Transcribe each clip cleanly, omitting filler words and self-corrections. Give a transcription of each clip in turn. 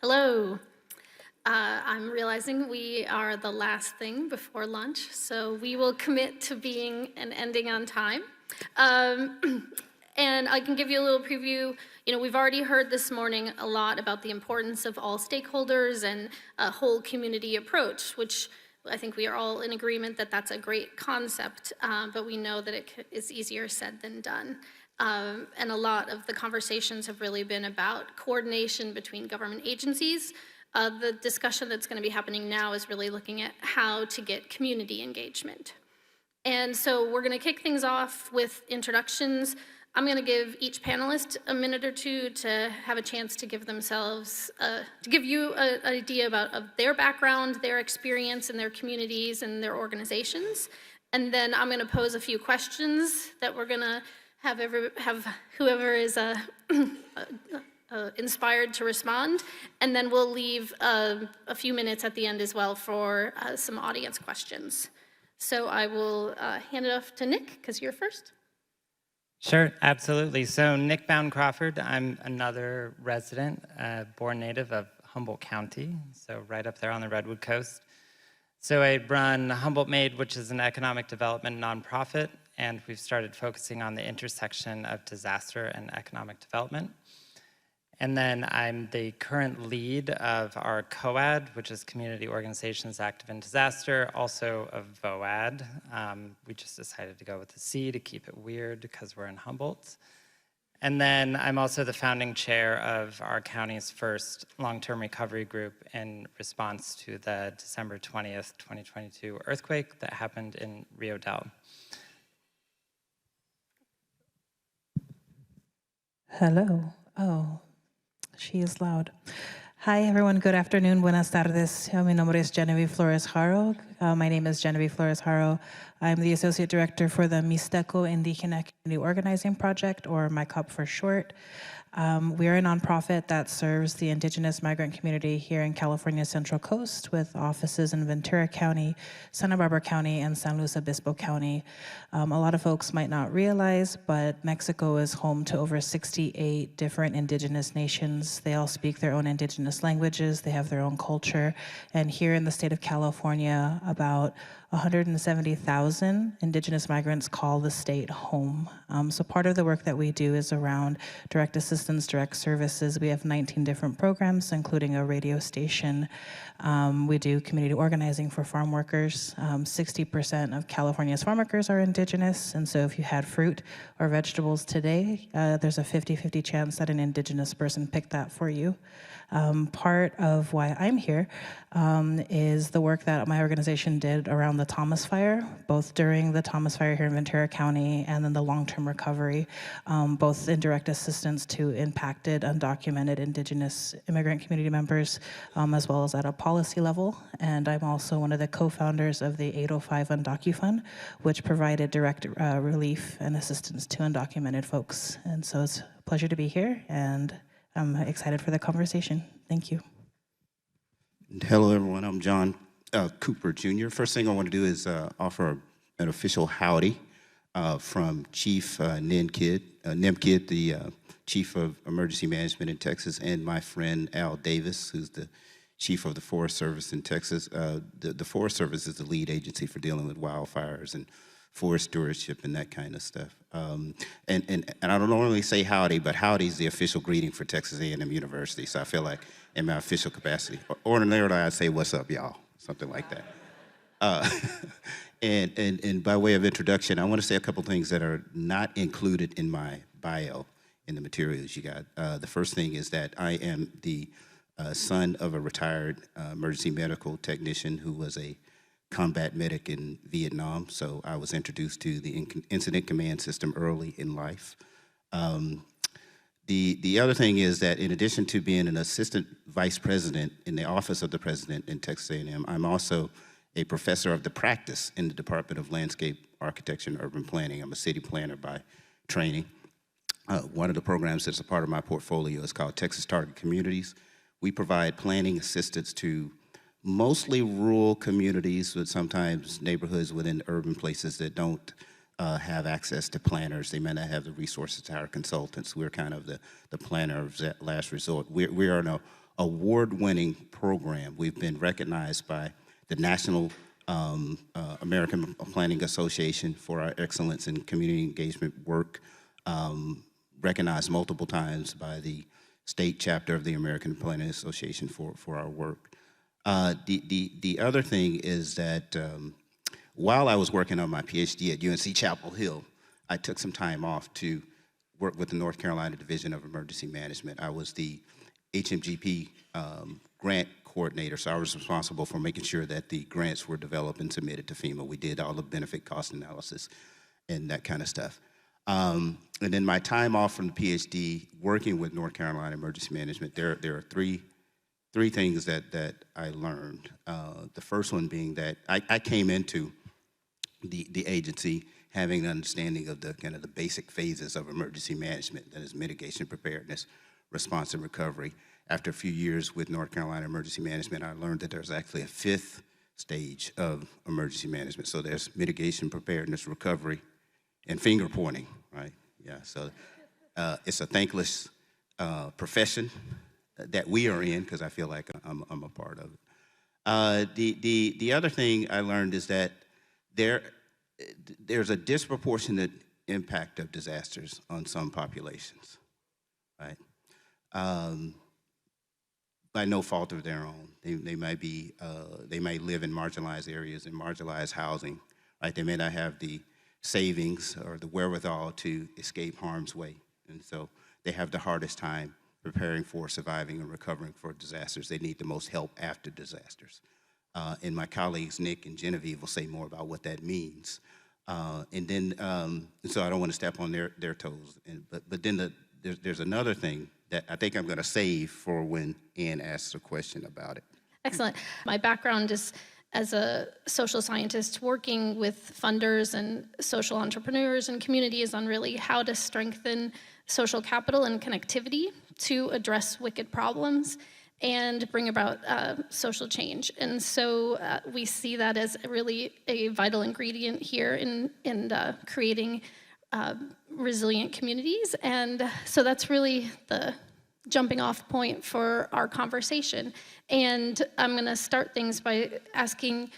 Hello. I'm realizing we are the last thing before lunch, so we will commit to being and ending on time. And I can give you a little preview. We've already heard this morning a lot about the importance of all stakeholders and a whole community approach, which I think we are all in agreement that that's a great concept, but we know that it is easier said than done. And a lot of the conversations have really been about coordination between government agencies. The discussion that's going to be happening now is really looking at how to get community engagement. And so we're going to kick things off with introductions. I'm going to give each panelist a minute or two to have a chance to give themselves, to give you an idea of their background, their experience in their communities and their organizations. And then I'm going to pose a few questions that we're going to have whoever is inspired to respond, and then we'll leave a few minutes at the end as well for some audience questions. So I will hand it off to Nick, because you're first. Sure, absolutely. So Nick Bound-Crawford, I'm another resident, born native of Humboldt County, so right up there on the Redwood Coast. So I run Humboldt Made, which is an economic development nonprofit, and we've started focusing on the intersection of disaster and economic development. And then I'm the current lead of our COAD, which is Community Organizations Active in Disaster, also a VOAD. We just decided to go with the C to keep it weird because we're in Humboldt. And then I'm also the founding chair of our county's first long-term recovery group in response to the December 20th, 2022 earthquake that happened in Rio Del. Hello. Oh, she is loud. Hi, everyone. Good afternoon. Buenas tardes. Mi nombre es Genevieve Flores Haro. My name is Genevieve Flores Haro. I'm the Associate Director for the Mixteco Indígena Community Organizing Project, or MICOP for short. We are a nonprofit that serves the indigenous migrant community here in California's Central Coast with offices in Ventura County, Santa Barbara County, and San Luis Obispo County. A lot of folks might not realize, but Mexico is home to over 68 different indigenous nations. They all speak their own indigenous languages, they have their own culture, and here in the state of California, about 170,000 indigenous migrants call the state home. So part of the work that we do is around direct assistance, direct services. We have 19 different programs, including a radio station. We do community organizing for farm workers. 60% of California's farm workers are indigenous, and so if you had fruit or vegetables today, there's a 50-50 chance that an indigenous person picked that for you. Part of why I'm here is the work that my organization did around the Thomas Fire, both during the Thomas Fire here in Ventura County and then the long-term recovery, both in direct assistance to impacted, undocumented indigenous immigrant community members, as well as at a policy level. And I'm also one of the co-founders of the 805 UndocuFund, which provided direct relief and assistance to undocumented folks. And so it's a pleasure to be here, and I'm excited for the conversation. Thank you. Hello, everyone. I'm John Cooper Jr. First thing I want to do is offer an official howdy from Chief Nimkid, the Chief of Emergency Management in Texas, and my friend Al Davis, who's the Chief of the Forest Service in Texas. The Forest Service is the lead agency for dealing with wildfires and forest stewardship and that kind of stuff. And I don't normally say howdy, but howdy is the official greeting for Texas A&M University, so I feel like in my official capacity. Ordinarily, I'd say, what's up, y'all? Something like that. And by way of introduction, I want to say a couple things that are not included in my bio in the materials you got. The first thing is that I am the son of a retired emergency medical technician who was a combat medic in Vietnam, so I was introduced to the incident command system early in life. The other thing is that in addition to being an assistant vice president in the office of the president in Texas A&M, I'm also a professor of the practice in the Department of Landscape Architecture and Urban Planning. I'm a city planner by training. One of the programs that's a part of my portfolio is called Texas Target Communities. We provide planning assistance to mostly rural communities, but sometimes neighborhoods within urban places that don't have access to planners. They may not have the resources to hire consultants. We're kind of the planner of last resort. We are an award-winning program. We've been recognized by the National American Planning Association for our excellence in community engagement work, recognized multiple times by the state chapter of the American Planning Association for our work. The other thing is that while I was working on my PhD at UNC Chapel Hill, I took some time off to work with the North Carolina Division of Emergency Management. I was the HMGP grant coordinator, so I was responsible for making sure that the grants were developed and submitted to FEMA. We did all the benefit cost analysis and that kind of stuff. And then my time off from the PhD, working with North Carolina Emergency Management, there are three things that I learned. The first one being that I came into the agency having an understanding of the kind of the basic phases of emergency management, that is mitigation, preparedness, response, and recovery. After a few years with North Carolina Emergency Management, I learned that there's actually a fifth stage of emergency management. So there's mitigation, preparedness, recovery, and finger pointing, right? Yeah, so it's a thankless profession that we are in, because I feel like I'm a part of it. The other thing I learned is that there's a disproportionate impact of disasters on some populations, right? By no fault of their own. They might live in marginalized areas and marginalized housing, right? They may not have the savings or the wherewithal to escape harm's way. And so they have the hardest time preparing for, surviving, and recovering for disasters. They need the most help after disasters. And my colleagues, Nick and Genevieve, will say more about what that means. And so I don't want to step on their toes. But then there's another thing that I think I'm going to save for when Ann asks a question about it. Excellent. My background is as a social scientist working with funders and social entrepreneurs and communities on really how to strengthen social capital and connectivity to address wicked problems and bring about social change. And so we see that as really a vital ingredient here in creating resilient communities. And so that's really the jumping off point for our conversation. And I'm going to start things by asking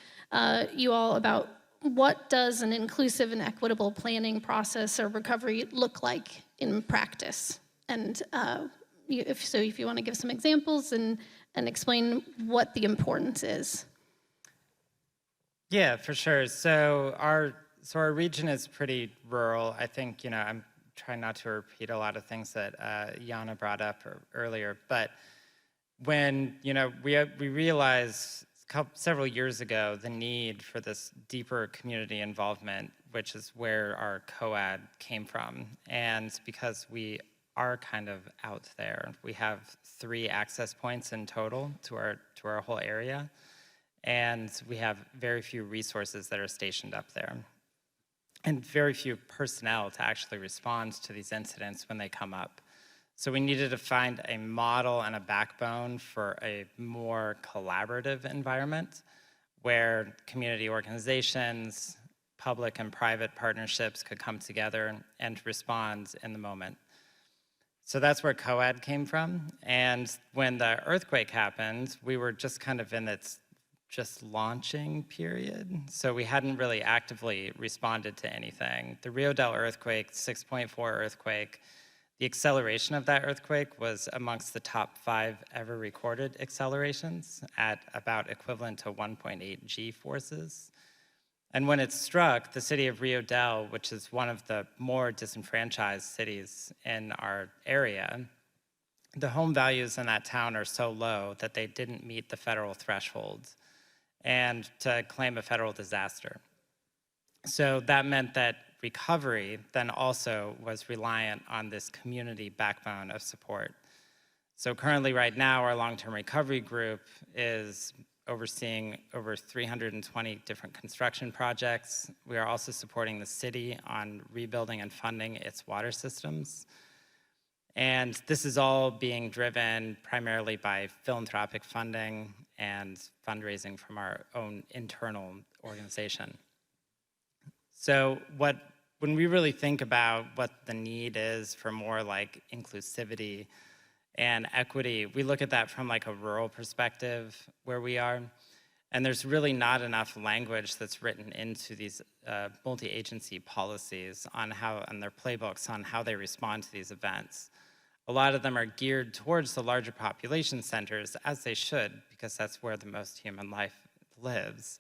you all about what does an inclusive and equitable planning process or recovery look like in practice? And if you want to give some examples and explain what the importance is. Yeah, for sure. So our region is pretty rural. I think, I'm trying not to repeat a lot of things that Jana brought up earlier, but when, we realized several years ago the need for this deeper community involvement, which is where our COAD came from. And because we are kind of out there, we have 3 access points in total to our whole area, and we have very few resources that are stationed up there, and very few personnel to actually respond to these incidents when they come up. So we needed to find a model and a backbone for a more collaborative environment where community organizations, public and private partnerships could come together and respond in the moment. So that's where COAD came from. And when the earthquake happened, we were just kind of in its just launching period. So we hadn't really actively responded to anything. The Rio Dell earthquake, 6.4 earthquake, the acceleration of that earthquake was amongst the top 5 ever recorded accelerations at about equivalent to 1.8 G forces. And when it struck, the city of Rio Dell, which is one of the more disenfranchised cities in our area, the home values in that town are so low that they didn't meet the federal threshold and to claim a federal disaster. So that meant that recovery then also was reliant on this community backbone of support. So currently right now, our long-term recovery group is overseeing over 320 different construction projects. We are also supporting the city on rebuilding and funding its water systems. And this is all being driven primarily by philanthropic funding and fundraising from our own internal organization. So when we really think about what the need is for more like inclusivity And equity, we look at that from like a rural perspective where we are. And there's really not enough language that's written into these multi-agency policies on how, and their playbooks on how they respond to these events. A lot of them are geared towards the larger population centers, as they should, because that's where the most human life lives.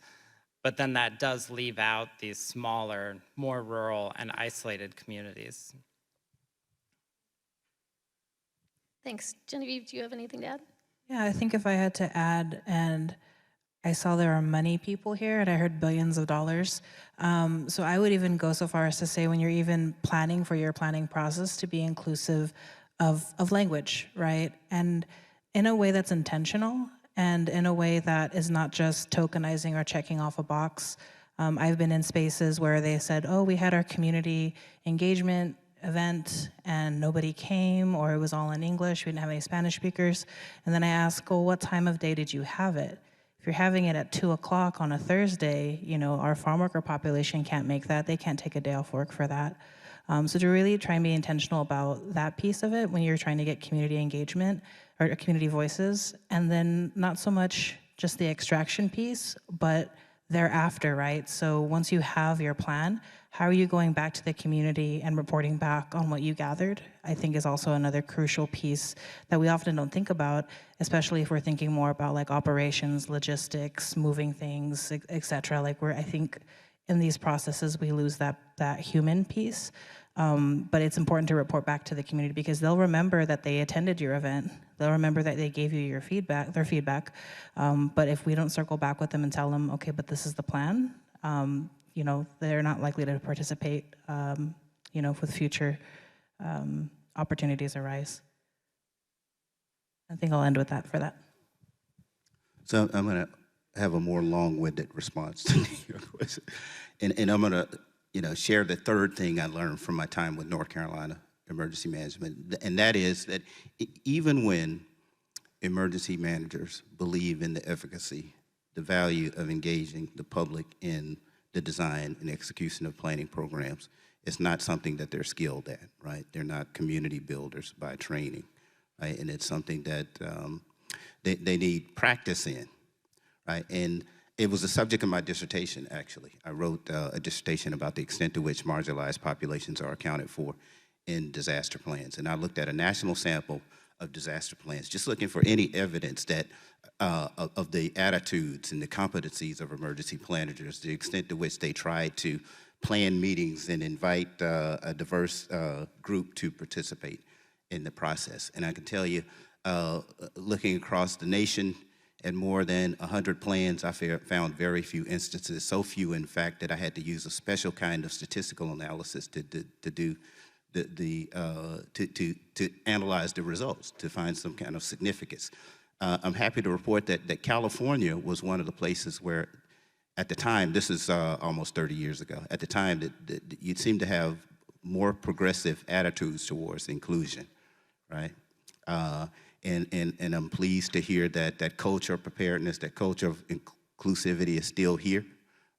But then that does leave out these smaller, more rural and isolated communities. Thanks. Genevieve, do you have anything to add? Yeah, I think if I had to add, and I saw there are money people here, and I heard billions of dollars. So I would even go so far as to say when you're even planning for your planning process to be inclusive of language, right? And in a way that's intentional and in a way that is not just tokenizing or checking off a box. I've been in spaces where they said, oh, we had our community engagement event and nobody came, or it was all in English, we didn't have any Spanish speakers. And then I ask, well, what time of day did you have it? If you're having it at 2 o'clock on a Thursday, you know, our farm worker population can't make that. They can't take a day off work for that. So to really try and be intentional about that piece of it when you're trying to get community engagement or community voices, and then not so much just the extraction piece, but thereafter, right? So once you have your plan, how are you going back to the community and reporting back on what you gathered? I think is also another crucial piece that we often don't think about, especially if we're thinking more about like operations, logistics, moving things, et cetera. Like I think in these processes, we lose that human piece. But it's important to report back to the community because they'll remember that they attended your event. They'll remember that they gave you their feedback. But if we don't circle back with them and tell them, okay, but this is the plan, you know, they're not likely to participate, you know, with future opportunities arise. I think I'll end with that for that. So I'm going to have a more long-winded response to your question. And I'm going to, you know, share the third thing I learned from my time with North Carolina Emergency Management, and that is that even when emergency managers believe in the efficacy, the value of engaging the public in the design and execution of planning programs, it's not something that they're skilled at, right? They're not community builders by training, right? And it's something that they need practice in, right? And it was the subject of my dissertation, actually. I wrote a dissertation about the extent to which marginalized populations are accounted for in disaster plans. And I looked at a national sample of disaster plans, just looking for any evidence that of the attitudes and the competencies of emergency planners, the extent to which they tried to plan meetings and invite a diverse group to participate in the process. And I can tell you, looking across the nation, and more than 100 plans, I found very few instances, so few in fact that I had to use a special kind of statistical analysis to analyze the results, to find some kind of significance. I'm happy to report that California was one of the places where, at the time, this is almost 30 years ago, at the time that you'd seem to have more progressive attitudes towards inclusion, right? And I'm pleased to hear that culture of preparedness, that culture of inclusivity is still here,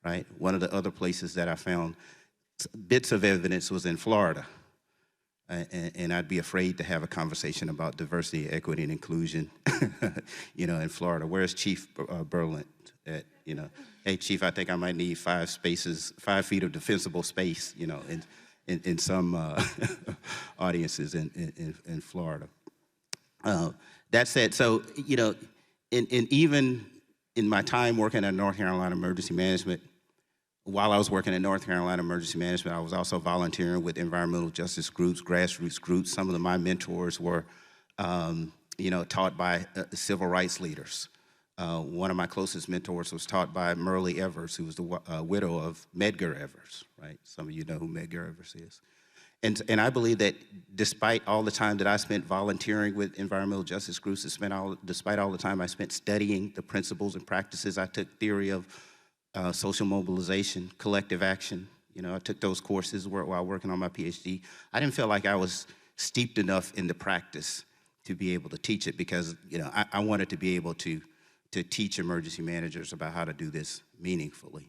right? One of the other places that I found bits of evidence was in Florida. And I'd be afraid to have a conversation about diversity, equity, and inclusion, you know, in Florida. Where's Chief Berlant? You know, hey, Chief, I think I might need 5 feet of defensible space, you know, in some audiences in Florida. That said, so, you know, even in my time working at North Carolina Emergency Management, while I was working at North Carolina Emergency Management, I was also volunteering with environmental justice groups, grassroots groups. Some of my mentors were, you know, taught by civil rights leaders. One of my closest mentors was taught by Merle Evers, who was the widow of Medgar Evers, right? Some of you know who Medgar Evers is. And I believe that despite all the time that I spent volunteering with environmental justice groups, despite all the time I spent studying the principles and practices, I took theory of social mobilization, collective action. You know, I took those courses while working on my PhD. I didn't feel like I was steeped enough in the practice to be able to teach it because, you know, I wanted to be able to teach emergency managers about how to do this meaningfully.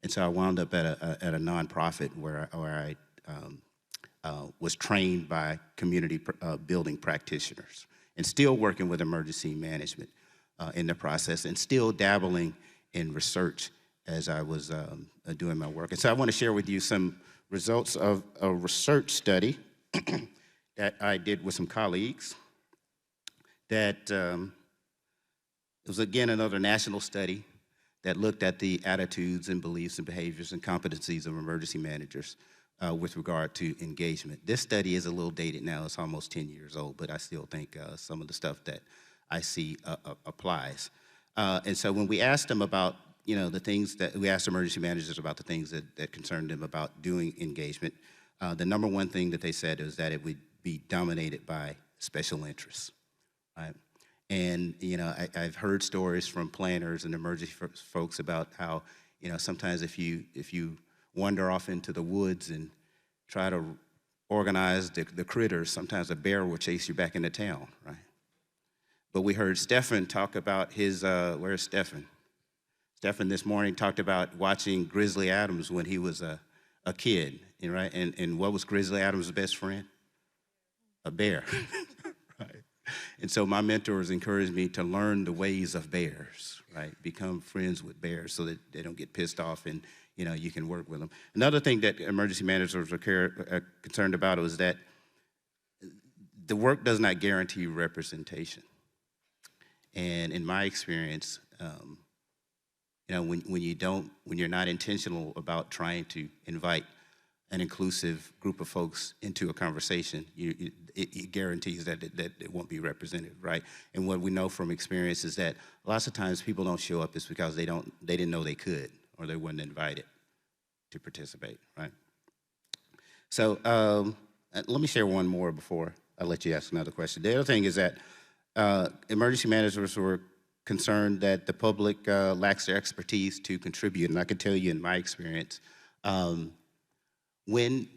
And so I wound up at a nonprofit where I was trained by community building practitioners. and still working with emergency management in the process, and still dabbling in research as I was doing my work. And so I want to share with you some results of a research study that I did with some colleagues that it was, again, another national study that looked at the attitudes and beliefs and behaviors and competencies of emergency managers with regard to engagement. This study is a little dated now. It's almost 10 years old, but I still think some of the stuff that I see applies. And so when we asked them about, the things that, we asked emergency managers about the things that concerned them about doing engagement, the number one thing that they said is that it would be dominated by special interests, right? And, I've heard stories from planners and emergency folks about how, sometimes if you wander off into the woods and try to organize the critters, sometimes a bear will chase you back into town, right? But we heard Stephan talk about his, where's Stephan? Stephan this morning talked about watching Grizzly Adams when he was a kid, right? And what was Grizzly Adams' best friend? A bear, right? And so my mentors encouraged me to learn the ways of bears, right? Become friends with bears so that they don't get pissed off and, you can work with them. Another thing that emergency managers are concerned about was that the work does not guarantee representation. And in my experience, when you're not intentional about trying to invite an inclusive group of folks into a conversation, it guarantees that it won't be represented, right? And what we know from experience is that lots of times people don't show up is because they didn't know they could, or they weren't invited to participate, right? So let me share one more before I let you ask another question. The other thing is that emergency managers were concerned that the public lacks their expertise to contribute, and I can tell you in my experience, when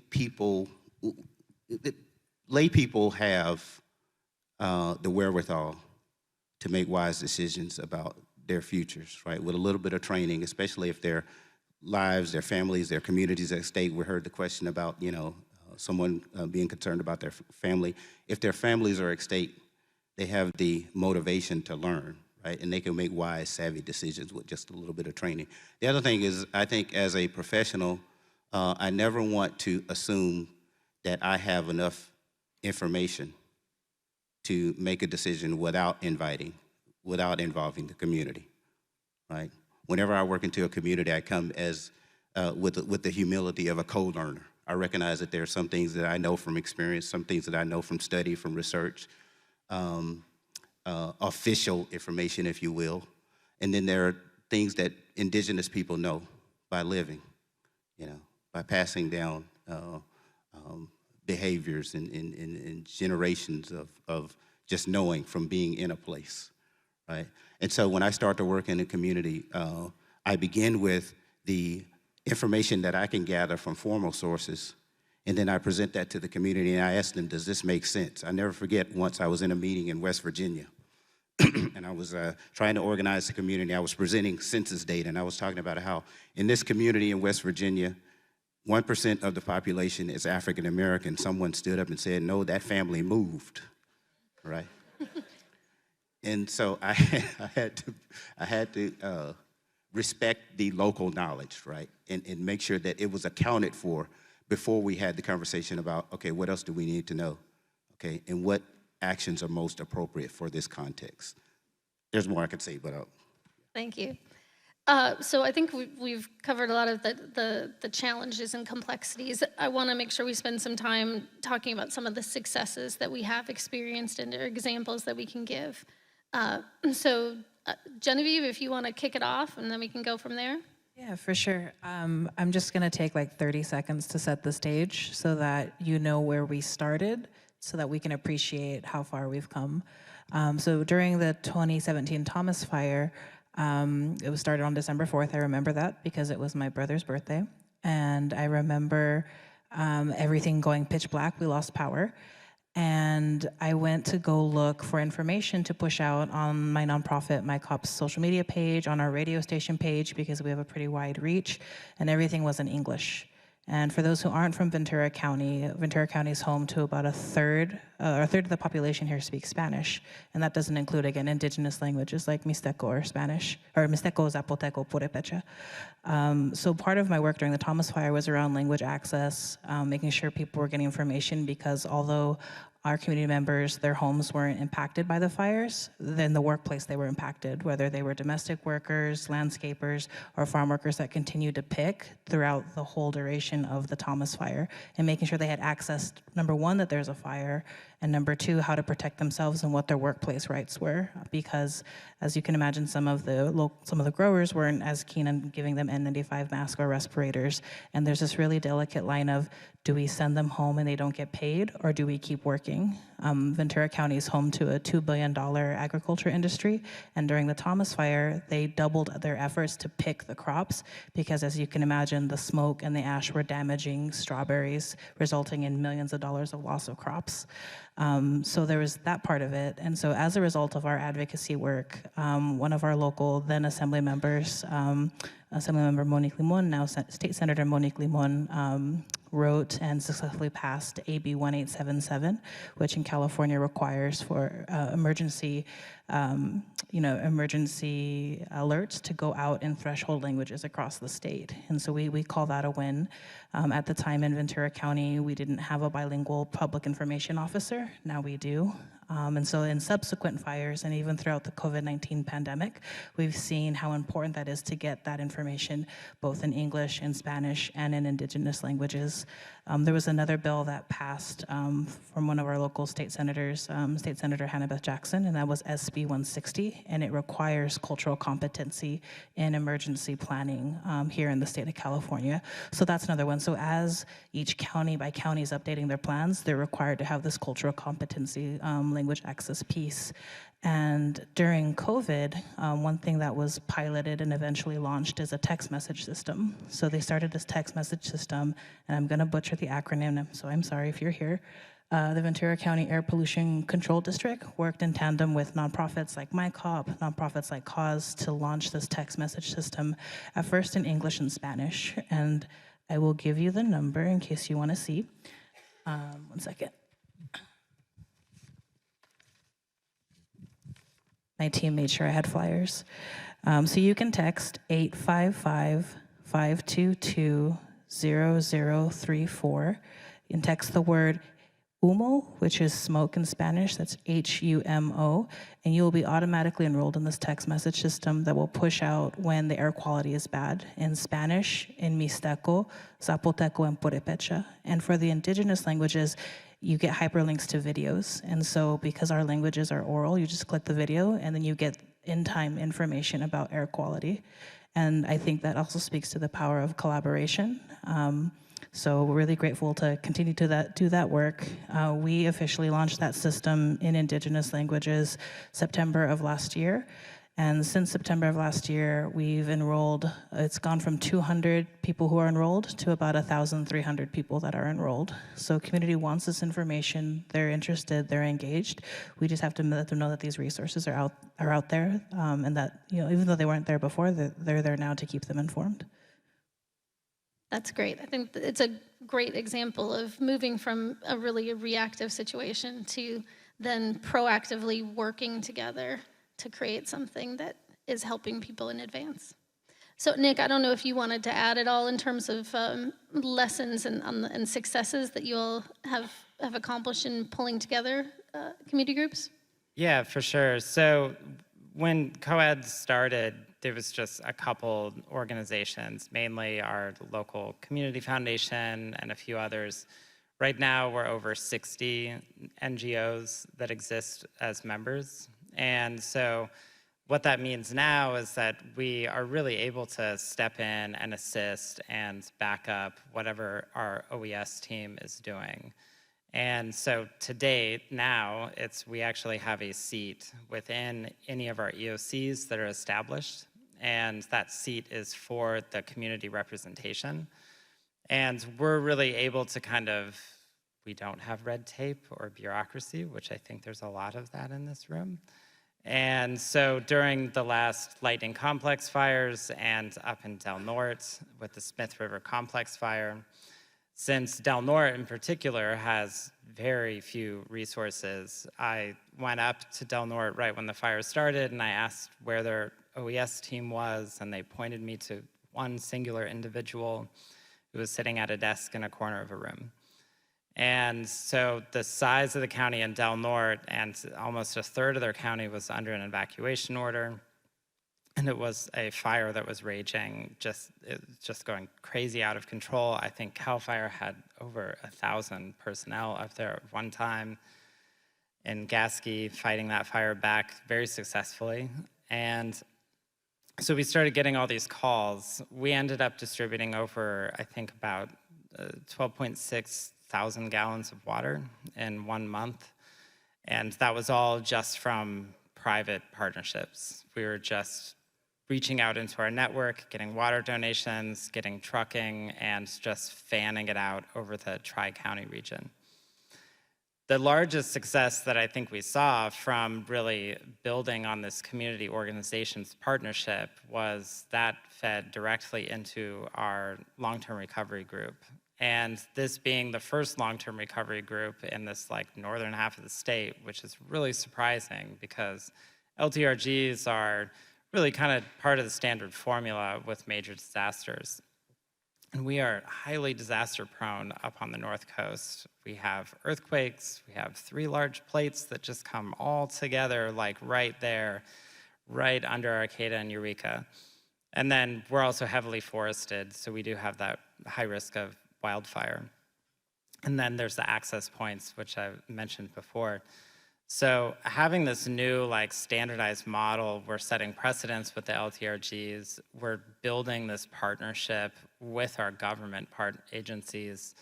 lay people have the wherewithal to make wise decisions about their futures, right? With a little bit of training, especially if their lives, their families, their communities at stake. We heard the question about, someone being concerned about their family. If their families are at stake, they have the motivation to learn, right? And they can make wise, savvy decisions with just a little bit of training. The other thing is, I think as a professional, I never want to assume that I have enough information to make a decision without involving the community, right? Whenever I work into a community, I come as with the humility of a co-learner. I recognize that there are some things that I know from experience, some things that I know from study, from research, official information, if you will, and then there are things that indigenous people know by living, by passing down behaviors and generations of just knowing from being in a place, right? And so when I start to work in a community, I begin with the information that I can gather from formal sources, and then I present that to the community, and I ask them, does this make sense? I never forget once I was in a meeting in West Virginia, and I was trying to organize the community. I was presenting census data, and I was talking about how in this community in West Virginia, 1% of the population is African American. Someone stood up and said, no, that family moved, right? And so I had to respect the local knowledge, right? And make sure that it was accounted for before we had the conversation about, okay, what else do we need to know? Okay, and what actions are most appropriate for this context? There's more I could say, but Thank you. So I think we've covered a lot of the challenges and complexities. I want to make sure we spend some time talking about some of the successes that we have experienced and examples that we can give. So Genevieve, if you want to kick it off, and then we can go from there. Yeah, for sure. I'm just going to take like 30 seconds to set the stage so that you know where we started, so that we can appreciate how far we've come. So during the 2017 Thomas Fire, it was started on December 4th. I remember that because it was my brother's birthday. And I remember everything going pitch black. We lost power. And I went to go look for information to push out on my nonprofit, my CAWFC social media page, on our radio station page, because we have a pretty wide reach, and everything was in English. And for those who aren't from Ventura County is home to about a third of the population here speaks Spanish. And that doesn't include, again, indigenous languages like Mixteco or Spanish, or Mixteco, Zapoteco, Purepecha. So part of my work during the Thomas Fire was around language access, making sure people were getting information, because although our community members, their homes weren't impacted by the fires, then the workplace they were impacted, whether they were domestic workers, landscapers, or farm workers that continued to pick throughout the whole duration of the Thomas Fire, and making sure they had access, number one, that there's a fire, and number two, how to protect themselves and what their workplace rights were. Because as you can imagine, some of the growers weren't as keen on giving them N95 masks or respirators. And there's this really delicate line of, do we send them home and they don't get paid, or do we keep working? Ventura County is home to a $2 billion agriculture industry, and during the Thomas Fire, they doubled their efforts to pick the crops, because as you can imagine, the smoke and the ash were damaging strawberries, resulting in millions of dollars of loss of crops. So there was that part of it. And so as a result of our advocacy work, one of our local then Assembly members, Assemblymember Monique Limon, now State Senator Monique Limon, wrote and successfully passed AB 1877, which in California requires for emergency alerts to go out in threshold languages across the state. And so we call that a win. At the time in Ventura County, we didn't have a bilingual public information officer. Now we do. And so in subsequent fires, and even throughout the COVID-19 pandemic, we've seen how important that is to get that information both in English, in Spanish, and in indigenous languages. There was another bill that passed from one of our local state senators, State Senator Hannah Beth Jackson, and that was SB 160, and it requires cultural competency in emergency planning here in the state of California. So that's another one. So as each county by county is updating their plans, they're required to have this cultural competency language access piece. And during COVID, one thing that was piloted and eventually launched is a text message system. So they started this text message system, and I'm going to butcher the acronym, so I'm sorry if you're here. The Ventura County Air Pollution Control District worked in tandem with nonprofits like MyCop, nonprofits like CAWFC, to launch this text message system, at first in English and Spanish. And I will give you the number in case you want to see. 1 second. My team made sure I had flyers. So you can text 855-522-0034. You can text the word humo, which is smoke in Spanish, that's HUMO, and you will be automatically enrolled in this text message system that will push out when the air quality is bad in Spanish, in Mixteco, Zapoteco, and Purepecha. And for the indigenous languages, you get hyperlinks to videos. And so because our languages are oral, you just click the video and then you get in-time information about air quality. And I think that also speaks to the power of collaboration. So we're really grateful to continue to do that work. We officially launched that system in indigenous languages September of last year. And since September of last year, we've enrolled, it's gone from 200 people who are enrolled to about 1,300 people that are enrolled. So community wants this information, they're interested, they're engaged. We just have to let them know that these resources are out there, and that, even though they weren't there before, they're there now to keep them informed. That's great. I think it's a great example of moving from a really reactive situation to then proactively working together to create something that is helping people in advance. So Nick, I don't know if you wanted to add at all in terms of lessons and successes that you all have accomplished in pulling together community groups? Yeah, for sure. So when COED started, there was just a couple organizations, mainly our local community foundation and a few others. Right now, we're over 60 NGOs that exist as members. And so what that means now is that we are really able to step in and assist and back up whatever our OES team is doing. And so to date, now, we actually have a seat within any of our EOCs that are established, and that seat is for the community representation. And we're really able to we don't have red tape or bureaucracy, which I think there's a lot of that in this room. And so during the last Lightning Complex fires and up in Del Norte with the Smith River Complex fire, Since Del Norte in particular has very few resources, I went up to Del Norte right when the fire started and I asked where their OES team was, and they pointed me to one singular individual who was sitting at a desk in a corner of a room. And so the size of the county in Del Norte, and almost a third of their county was under an evacuation order. And it was a fire that was raging, just going crazy out of control. I think CAWFire had over 1,000 personnel up there at one time in Gasky fighting that fire back very successfully. And so we started getting all these calls. We ended up distributing over, I think, about 12.6 thousand gallons of water in 1 month. And that was all just from private partnerships. We were just reaching out into our network, getting water donations, getting trucking, and just fanning it out over the Tri-County region. The largest success that I think we saw from really building on this community organizations partnership was that fed directly into our long-term recovery group. And this being the first long-term recovery group in this northern half of the state, which is really surprising because LTRGs are really kind of part of the standard formula with major disasters. And we are highly disaster prone up on the North Coast. We have earthquakes, we have 3 large plates that just come all together right there, right under Arcata and Eureka. And then we're also heavily forested, so we do have that high risk of wildfire. And then there's the access points, which I mentioned before. So having this new standardized model, we're setting precedents with the LTRGs, we're building this partnership with our government agencies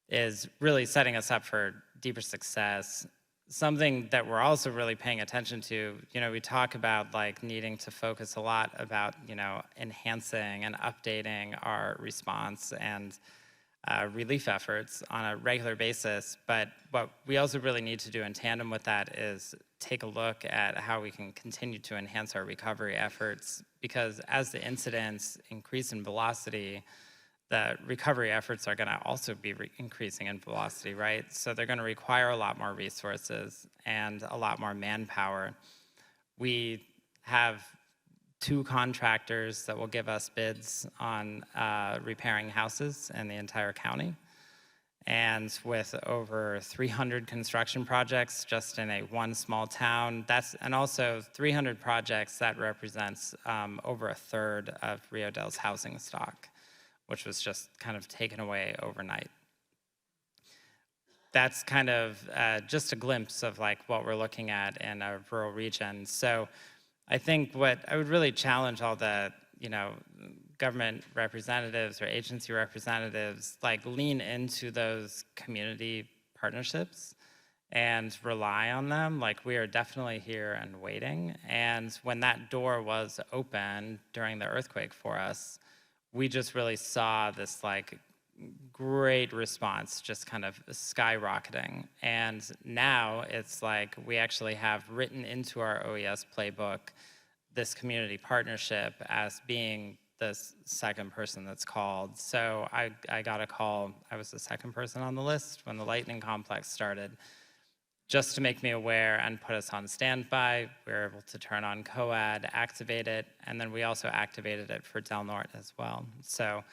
is really setting us up for deeper success. Something that we're also really paying attention to, we talk about needing to focus a lot about, enhancing and updating our response and relief efforts on a regular basis, but what we also really need to do in tandem with that is take a look at how we can continue to enhance our recovery efforts, because as the incidents increase in velocity, the recovery efforts are going to also be increasing in velocity, right? So they're going to require a lot more resources and a lot more manpower. We have 2 contractors that will give us bids on repairing houses in the entire county. And with over 300 construction projects just in one small town, and also 300 projects, that represents over 1/3 of Rio Del's housing stock, which was just kind of taken away overnight. That's kind of just a glimpse of what we're looking at in a rural region. So I think what I would really challenge all the, government representatives or agency representatives, lean into those community partnerships and rely on them. We are definitely here and waiting. And when that door was open during the earthquake for us, we just really saw this great response just kind of skyrocketing. And now it's we actually have written into our OES playbook this community partnership as being the second person that's called. So I got a call, I was the second person on the list when the lightning complex started, just to make me aware and put us on standby. We were able to turn on COAD, activate it, and then we also activated it for Del Norte as well. So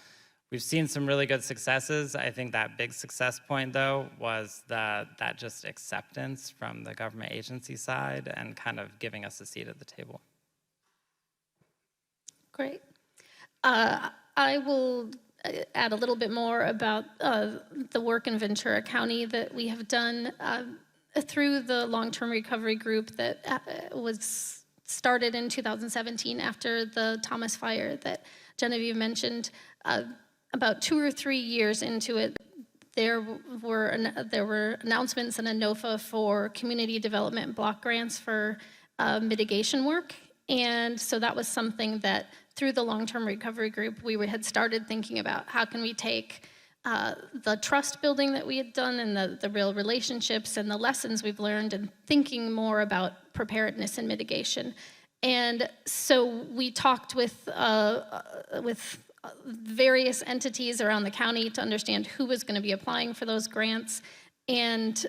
we've seen some really good successes. I think that big success point, though, was that just acceptance from the government agency side and kind of giving us a seat at the table. Great. I will add a little bit more about the work in Ventura County that we have done through the long-term recovery group that was started in 2017 after the Thomas fire that Genevieve mentioned. About 2 or 3 years into it, there were announcements in ANOFA for community development block grants for mitigation work. And so that was something that through the long-term recovery group, we had started thinking about how can we take the trust building that we had done and the real relationships and the lessons we've learned and thinking more about preparedness and mitigation. And so we talked with various entities around the county to understand who was going to be applying for those grants. And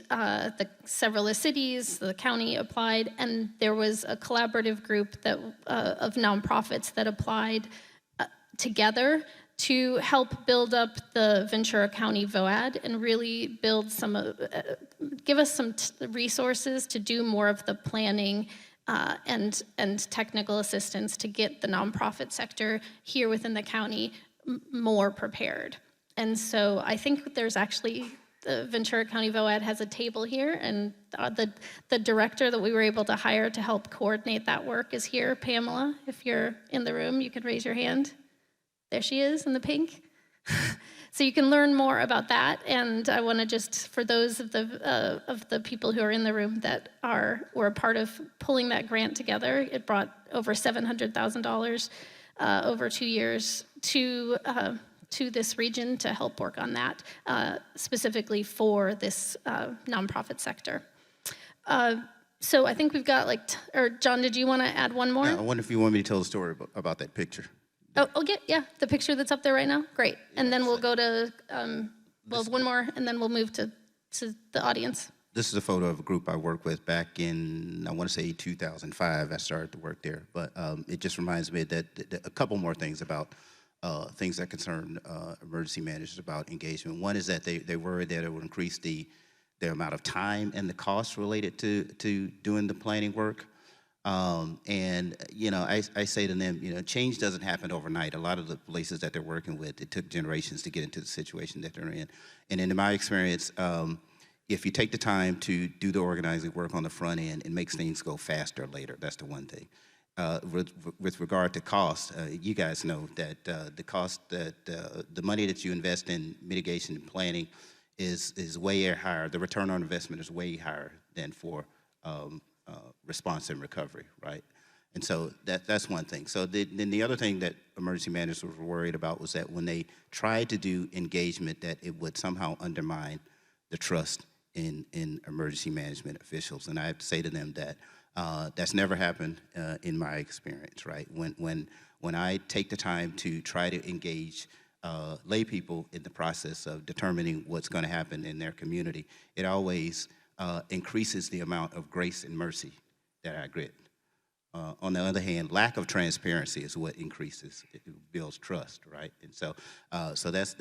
several of the cities, the county applied, and there was a collaborative group that of nonprofits that applied together to help build up the Ventura County VOAD and really build give us some resources to do more of the planning and technical assistance to get the nonprofit sector here within the county more prepared. And so I think there's actually, the Ventura County VOAD has a table here, and the director that we were able to hire to help coordinate that work is here. Pamela, if you're in the room, you could raise your hand. There she is in the pink. So you can learn more about that, and I want to just, for those of the people who are in the room that were a part of pulling that grant together, it brought over $700,000 over 2 years to this region to help work on that, specifically for this nonprofit sector. So I think we've got or John, did you want to add one more? Yeah, I wonder if you want me to tell the story about that picture. Oh, yeah, the picture that's up there right now? Great. And then we'll go to, one more, and then we'll move to the audience. This is a photo of a group I worked with back in, I want to say 2005. I started to work there. But it just reminds me that a couple more things about things that concern emergency managers about engagement. One is that they worried that it would increase their amount of time and the costs related to doing the planning work. And, I say to them, change doesn't happen overnight. A lot of the places that they're working with, it took generations to get into the situation that they're in. And in my experience, if you take the time to do the organizing work on the front end, it makes things go faster later. That's the one thing. With regard to cost, you guys know that the cost that the money that you invest in mitigation and planning is way higher. The return on investment is way higher than for response and recovery, right? And so that's one thing. So then the other thing that emergency managers were worried about was that when they tried to do engagement, that it would somehow undermine the trust in emergency management officials. And I have to say to them that that's never happened in my experience, right? When I take the time to try to engage lay people in the process of determining what's going to happen in their community, it always increases the amount of grace and mercy that I get. On the other hand, lack of transparency is what increases, it builds trust, right? And so, so that's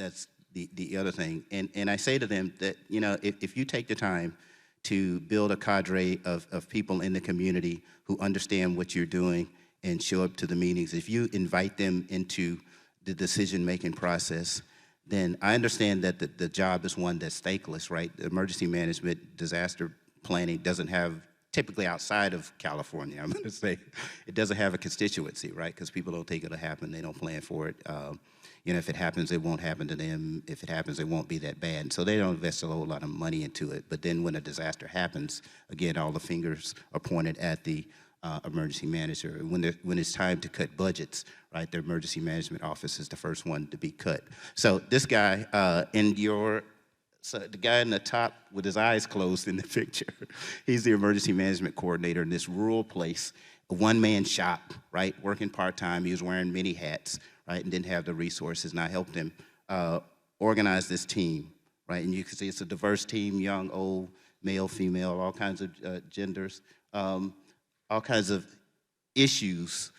the other thing. And I say to them that, if you take the time to build a cadre of people in the community who understand what you're doing and show up to the meetings, if you invite them into the decision-making process, then I understand that the job is one that's thankless, right? Emergency management, disaster planning doesn't have, typically outside of California, I'm gonna say, it doesn't have a constituency, right? Because people don't think it'll happen, they don't plan for it. If it happens, it won't happen to them. If it happens, it won't be that bad. So they don't invest a whole lot of money into it. But then when a disaster happens, again, all the fingers are pointed at the emergency manager. When it's time to cut budgets, right, the emergency management office is the first one to be cut. So this guy the guy in the top with his eyes closed in the picture, he's the emergency management coordinator in this rural place, a one-man shop, right, working part-time. He was wearing many hats, right, and didn't have the resources. And I helped him organize this team, right? And you can see it's a diverse team, young, old, male, female, all kinds of genders, all kinds of issues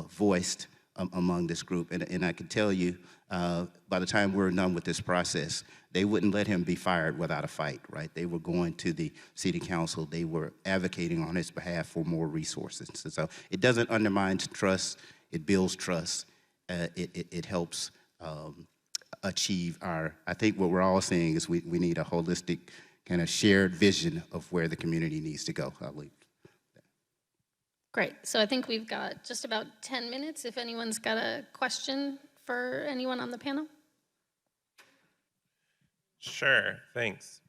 voiced among this group. And I can tell you, by the time we're done with this process, they wouldn't let him be fired without a fight, right? They were going to the city council. They were advocating on his behalf for more resources. And so it doesn't undermine trust. It builds trust. It helps achieve I think what we're all saying is we need a holistic kind of shared vision of where the community needs to go. I'll leave. Great. So I think we've got just about 10 minutes if anyone's got a question for anyone on the panel. Sure, thanks.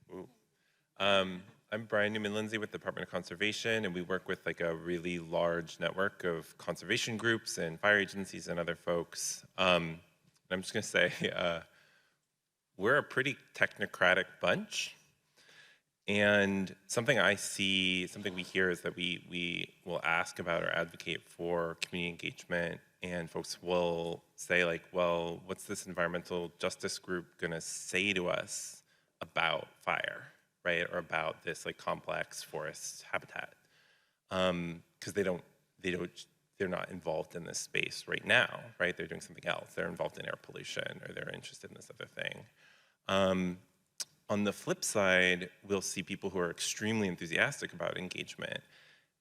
I'm Brian Newman-Lindsay with the Department of Conservation, and we work with a really large network of conservation groups and fire agencies and other folks. I'm just gonna say, we're a pretty technocratic bunch. And something we hear is that we will ask about or advocate for community engagement and folks will say like, well, what's this environmental justice group gonna say to us about fire, right? Or about this like complex forest habitat? Because they're not involved in this space right now, right? They're doing something else. They're involved in air pollution, or they're interested in this other thing. On the flip side, we'll see people who are extremely enthusiastic about engagement,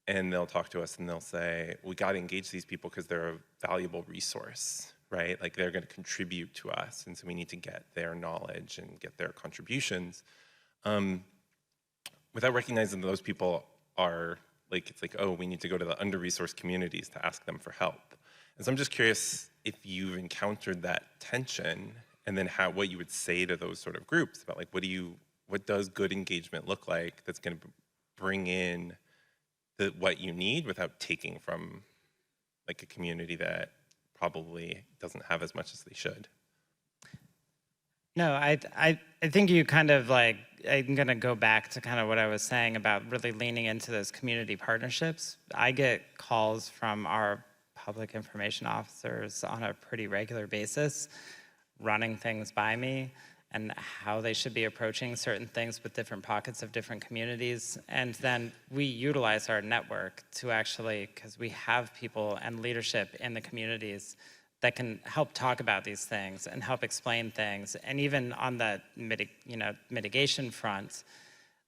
and they'll talk to us and they'll say, we got to engage these people because they're a valuable resource, right? Like they're going to contribute to us, and so we need to get their knowledge and get their contributions. Without recognizing that those people are like, it's like, oh, we need to go to the under-resourced communities to ask them for help. And so I'm just curious if you've encountered that tension, and then what you would say to those sort of groups about like, what does good engagement look like that's going to bring in what you need without taking from like a community that probably doesn't have as much as they should? No, I think you kind of like, I'm gonna go back to kind of what I was saying about really leaning into those community partnerships. I get calls from our public information officers on a pretty regular basis, running things by me and how they should be approaching certain things with different pockets of different communities. And then we utilize our network to actually, because we have people and leadership in the communities that can help talk about these things and help explain things. And even on the mitigation front,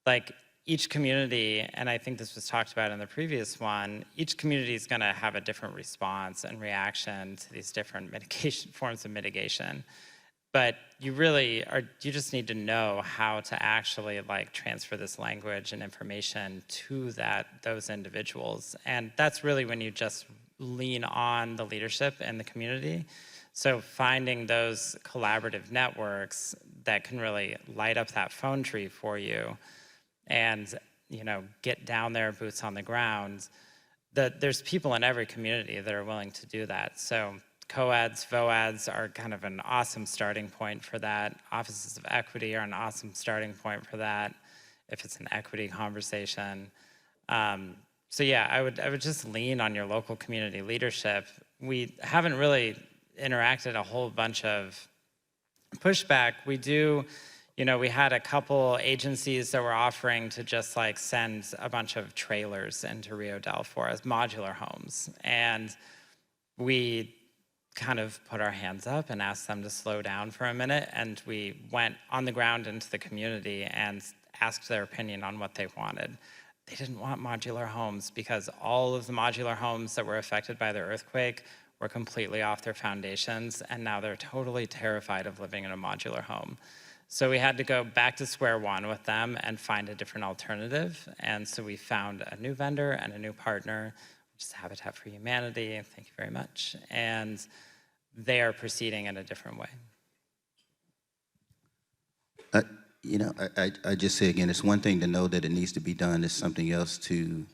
like each community, and I think this was talked about in the previous one, each community is gonna have a different response and reaction to these different forms of mitigation. But you just need to know how to actually like transfer this language and information to those individuals. And that's really when you just lean on the leadership in the community. So finding those collaborative networks that can really light up that phone tree for you and get down there, boots on the ground. There's people in every community that are willing to do that. So COADs, VOADs are kind of an awesome starting point for that. Offices of Equity are an awesome starting point for that, if it's an equity conversation. So yeah, I would just lean on your local community leadership. We haven't really interacted a whole bunch of pushback. We do, we had a couple agencies that were offering to just like send a bunch of trailers into Rio Del for us, modular homes. And we kind of put our hands up and asked them to slow down for a minute. And we went on the ground into the community and asked their opinion on what they wanted. They didn't want modular homes because all of the modular homes that were affected by the earthquake were completely off their foundations, and now they're totally terrified of living in a modular home. So we had to go back to square one with them and find a different alternative. And so we found a new vendor and a new partner, which is Habitat for Humanity, thank you very much. And they are proceeding in a different way. I just say again, it's one thing to know that it needs to be done. It's something else to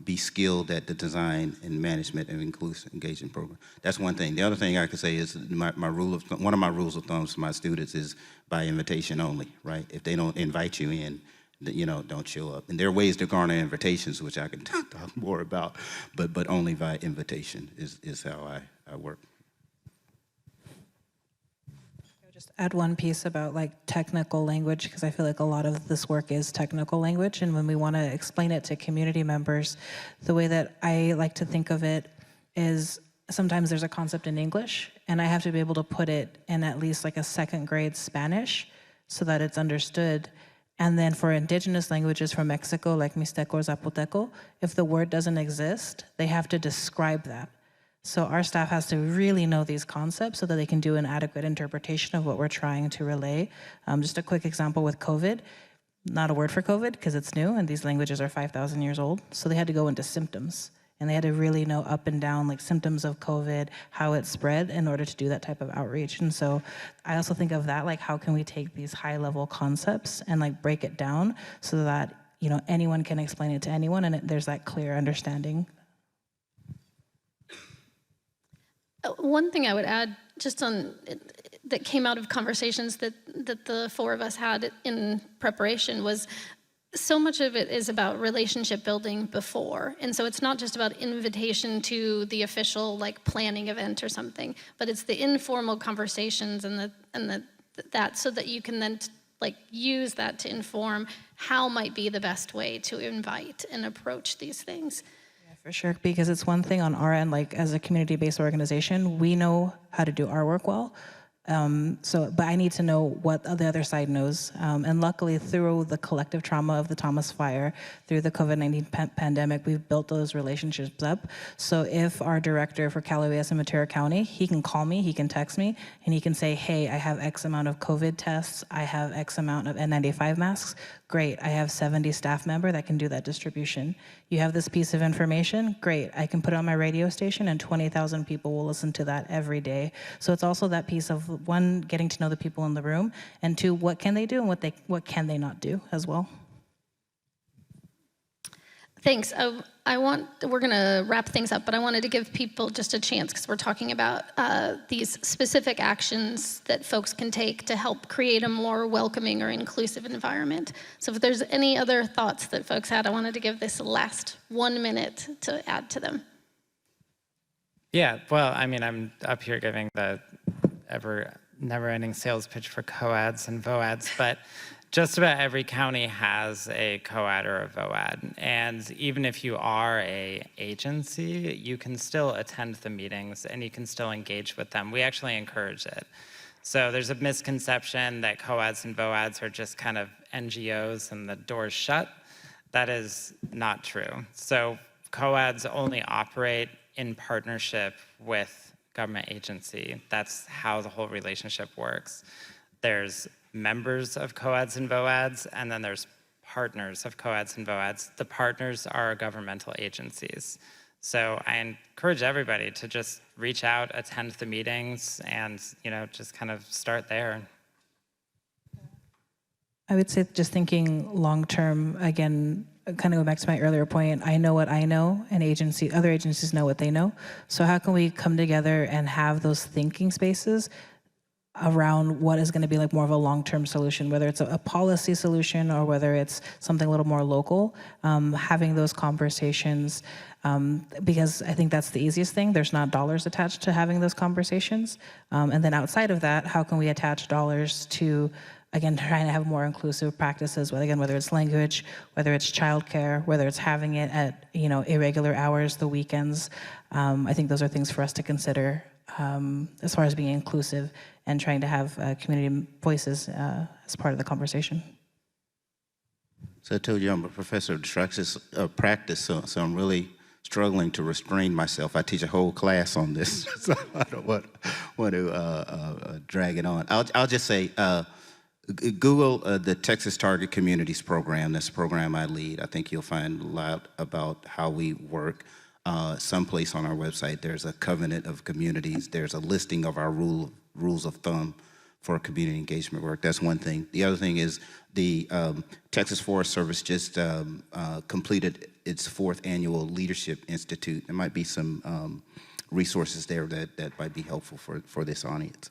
be skilled at the design and management of inclusive engagement program. That's one thing. The other thing I could say is one of my rules of thumb to my students is by invitation only, right? If they don't invite you in, don't show up. And there are ways to garner invitations, which I can talk more about, but only by invitation is how I work. Just add one piece about like technical language, because I feel like a lot of this work is technical language, and when we want to explain it to community members, the way that I like to think of it is sometimes there's a concept in English and I have to be able to put it in at least like a second grade Spanish so that it's understood. And then for indigenous languages from Mexico, like Mixteco or Zapoteco, if the word doesn't exist, they have to describe that. So our staff has to really know these concepts so that they can do an adequate interpretation of what we're trying to relay. Just a quick example with COVID, not a word for COVID because it's new and these languages are 5,000 years old. So they had to go into symptoms and they had to really know up and down like symptoms of COVID, how it spread in order to do that type of outreach. And so I also think of that, like how can we take these high level concepts and like break it down so that anyone can explain it to anyone and there's that clear understanding. One thing I would add, just on that came out of conversations that the four of us had in preparation, was so much of it is about relationship building before. And so it's not just about invitation to the official like planning event or something, but it's the informal conversations and that so that you can then like use that to inform how might be the best way to invite and approach these things. Yeah, for sure, because it's one thing on our end, like as a community-based organization, we know how to do our work well. But I need to know what the other side knows. And luckily, through the collective trauma of the Thomas Fire, through the COVID-19 pandemic, we've built those relationships up. So if our director for Calaway and Ventura County, he can call me, he can text me, and he can say, hey, I have X amount of COVID tests, I have X amount of N95 masks. Great, I have 70 staff member that can do that distribution. You have this piece of information? Great, I can put it on my radio station and 20,000 people will listen to that every day. So it's also that piece of one, getting to know the people in the room, and two, what can they do and what can they not do as well. Thanks. We're going to wrap things up, but I wanted to give people just a chance because we're talking about these specific actions that folks can take to help create a more welcoming or inclusive environment. So if there's any other thoughts that folks had, I wanted to give this last 1 minute to add to them. Yeah, well, I mean, I'm up here giving the never-ending sales pitch for COADs and VOADs, but just about every county has a COAD or a VOAD. And even if you are an agency, you can still attend the meetings and you can still engage with them. We actually encourage it. So there's a misconception that COADs and VOADs are just kind of NGOs and the door's shut. That is not true. So COADs only operate in partnership with government agency. That's how the whole relationship works. There's members of COADs and VOADs, and then there's partners of COADs and VOADs. The partners are governmental agencies. So I encourage everybody to just reach out, attend the meetings, and just kind of start there. I would say just thinking long-term, again, kind of go back to my earlier point, I know what I know, and other agencies know what they know. So how can we come together and have those thinking spaces around what is going to be like more of a long-term solution, whether it's a policy solution or whether it's something a little more local, having those conversations, because I think that's the easiest thing. There's not dollars attached to having those conversations. And then outside of that, how can we attach dollars to, again, trying to have more inclusive practices, whether it's language, whether it's childcare, whether it's having it at irregular hours, the weekends. I think those are things for us to consider as far as being inclusive and trying to have community voices as part of the conversation. So I told you I'm a professor of practice, so I'm really struggling to restrain myself. I teach a whole class on this, so I don't want to drag it on. I'll just say, Google the Texas Target Communities Program. That's the program I lead. I think you'll find a lot about how we work. Someplace on our website, there's a covenant of communities. There's a listing of our rules of thumb for community engagement work. That's one thing. The other thing is the Texas Forest Service just completed its 4th annual Leadership Institute. There might be some resources there that might be helpful for this audience.